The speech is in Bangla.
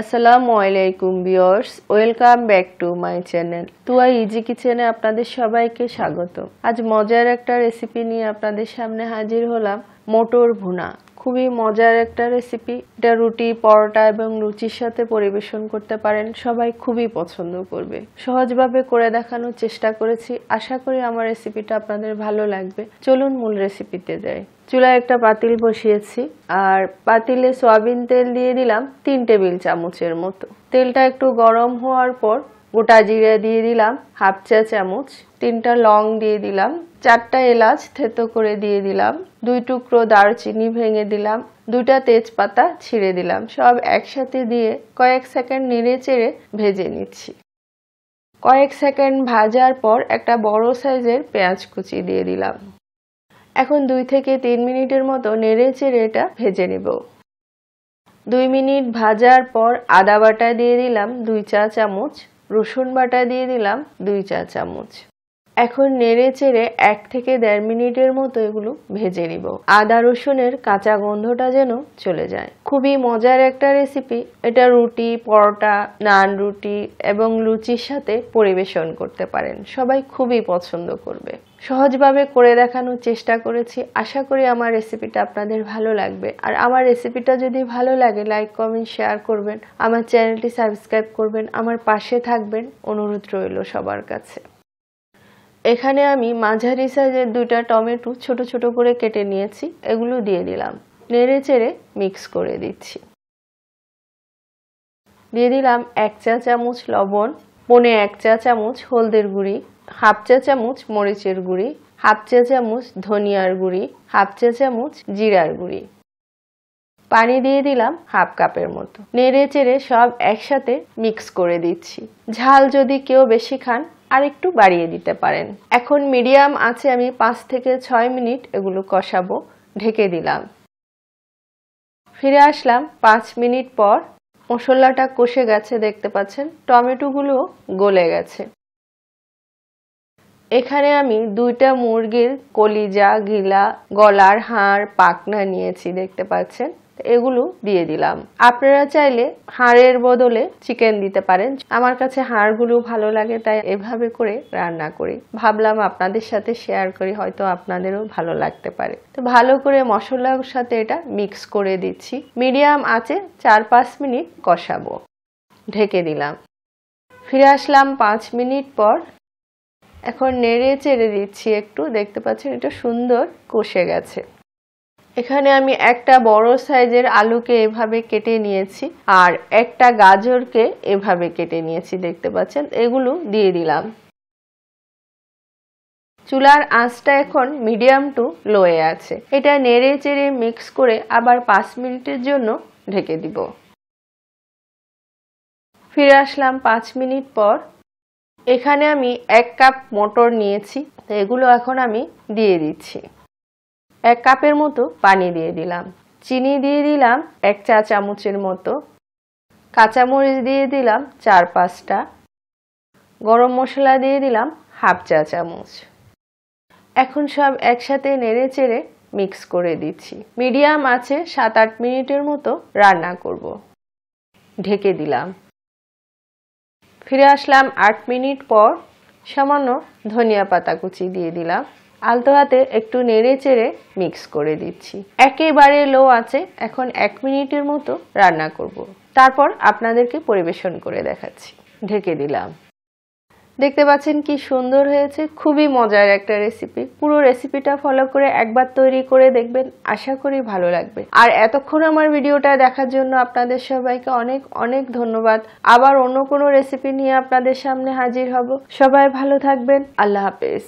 আসসালামু আলাইকুম viewers, welcome back to my channel Tuya easy কিচেনে আপনাদের সবাইকে স্বাগত। আজ মজার একটা রেসিপি নিয়ে আপনাদের সামনে হাজির হলাম। মটর ভুনা খুবই মজার একটা রেসিপি। এটা রুটি, পরোটা এবং লুচির সাথে পরিবেশন করতে পারেন, সবাই খুবই পছন্দ করবে। সহজভাবে করে দেখানোর চেষ্টা করেছি, আশা করি আমার রেসিপিটা আপনাদের ভালো লাগবে। চলুন মূল রেসিপিতে যাই। চুলায় একটা পাতিল বসিয়েছি আর পাতিলে সয়াবিন তেল দিয়ে দিলাম 3 টেবিল চামচের মতো। তেলটা একটু গরম হওয়ার পর গোটা জিরা দিয়ে দিলাম হাফ চা চামচ, 3টা লং দিয়ে দিলাম, 4টা এলাচ থেতো করে দিয়ে দিলাম, 2 টুকরো দারচিনি ভেঙে দিলাম, 2টা তেজপাতা ছিঁড়ে দিলাম। সব একসাথে দিয়ে কয়েক সেকেন্ড নেড়ে চেড়ে ভেজে নিচ্ছি। কয়েক সেকেন্ড ভাজার পর একটা বড় সাইজের পেঁয়াজ কুচি দিয়ে দিলাম। এখন 2 থেকে 3 মিনিটের মতো নেড়ে চেড়ে এটা ভেজে নেব। 2 মিনিট ভাজার পর আদা বাটা দিয়ে দিলাম 2 চা চামচ, রসুন বাটা দিয়ে দিলাম 2 চা চামচ। এখন নেড়ে চেড়ে 1 থেকে 1.5 মিনিটের মতো এগুলো ভেজে নিব। আদা রসুনের কাঁচা গন্ধটা যেন চলে যায়। খুবই মজার একটা রেসিপি। এটা রুটি, পরোটা, নান রুটি এবং লুচির সাথে পরিবেশন করতে পারেন, সবাই খুবই পছন্দ করবে। সহজভাবে করে দেখানোর চেষ্টা করেছি, আশা করি আমার রেসিপিটা আপনাদের ভালো লাগবে। আর আমার রেসিপিটা যদি ভালো লাগে লাইক, কমেন্ট, শেয়ার করবেন, আমার চ্যানেলটি সাবস্ক্রাইব করবেন, আমার পাশে থাকবেন, অনুরোধ রইল সবার কাছে। এখানে আমি মাঝারি সাইজের 2টা টমেটো ছোট ছোট করে কেটে নিয়েছি, এগুলো দিয়ে দিলাম। নেড়ে চেড়ে মিক্স করে দিচ্ছি। দিয়ে দিলাম 1 চা চামচ লবণ, পৌনে 1 চা চামচ হলদের গুঁড়ি, হাফ চা চামচ মরিচের গুঁড়ি, হাফ চা চামচ ধনিয়ার গুঁড়ি, হাফ চা চামচ জিরার গুঁড়ি। পানি দিয়ে দিলাম হাফ কাপের মতো। নেড়ে চেড়ে সব একসাথে মিক্স করে দিচ্ছি। ঝাল যদি কেউ বেশি খান আর একটু বাড়িয়ে দিতে পারেন। এখন মিডিয়াম আছে আমি 5 থেকে 6 মিনিট এগুলো কষাবো। ঢেকে দিলাম। ফিরে আসলাম 5 মিনিট পর। মশলাটা কষে গেছে, দেখতে পাচ্ছেন টমেটোগুলো গলে গেছে। এখানে আমি 2টা মুরগির কলিজা, গিলা, গলার হাড়, পাখনা নিয়েছি, দেখতে পাচ্ছেন। এগুলো দিয়ে দিলাম। আপনারা চাইলে হাড়ের বদলে চিকেন দিতে পারেন। আমার কাছে হাড়গুলো ভালো লাগে, তাই এভাবে করে রান্না করি। ভাবলাম আপনাদের সাথে শেয়ার করি, হয়তো আপনাদেরও ভালো লাগতে পারে। তো ভালো করে মশলার সাথে এটা মিক্স করে দিচ্ছি। মিডিয়াম আঁচে 4-5 মিনিট কষাবো। ঢেকে দিলাম। ফিরে আসলাম 5 মিনিট পর। এখন নেড়ে চেড়ে দিচ্ছি একটু, দেখতে পাচ্ছেন এটা সুন্দর কষে গেছে। এখানে আমি একটা বড় সাইজের আলুকে এভাবে কেটে নিয়েছি আর একটা গাজরকে এভাবে কেটে নিয়েছি, দেখতে পাচ্ছেন। এগুলো দিয়ে দিলাম। চুলার আঁচটা এখন মিডিয়াম টু লোয়ে আছে। এটা নেড়ে চেড়ে মিক্স করে আবার 5 মিনিটের জন্য ঢেকে দিব। ফিরে আসলাম 5 মিনিট পর। এখানে আমি 1 কাপ মটর নিয়েছি, এগুলো এখন আমি দিয়ে দিচ্ছি। 1 কাপের মতো পানি দিয়ে দিলাম। চিনি দিয়ে দিলাম 1 চা চামচের মতো। কাঁচামরিচ দিয়ে দিলাম 4-5টা। গরম মশলা দিয়ে দিলাম হাফ চা চামচ। এখন সব একসাথে নেড়ে চেড়ে মিক্স করে দিচ্ছি। মিডিয়াম আছে 7-8 মিনিটের মতো রান্না করব। ঢেকে দিলাম। ফিরে আসলাম 8 মিনিট পর। সামান্য ধনিয়া পাতা কুচি দিয়ে দিলাম। আলতো হাতে একটু নেড়ে চেড়ে মিক্স করে দিচ্ছি। একেবারে লো আছে। এখন 1 মিনিটের মতো রান্না করব। তারপর আপনাদেরকে পরিবেশন করে দেখাচ্ছি। ঢেকে দিলাম। দেখতে পাচ্ছেন কি সুন্দর হয়েছে। খুবই মজার একটা রেসিপি। পুরো রেসিপিটা ফলো করে একবার তৈরি করে দেখবেন, আশা করি ভালো লাগবে। আর এতক্ষণ আমার ভিডিওটা দেখার জন্য আপনাদের সবাইকে অনেক অনেক ধন্যবাদ। আবার অন্য কোনো রেসিপি নিয়ে আপনাদের সামনে হাজির হব। সবাই ভালো থাকবেন। আল্লাহ হাফেজ।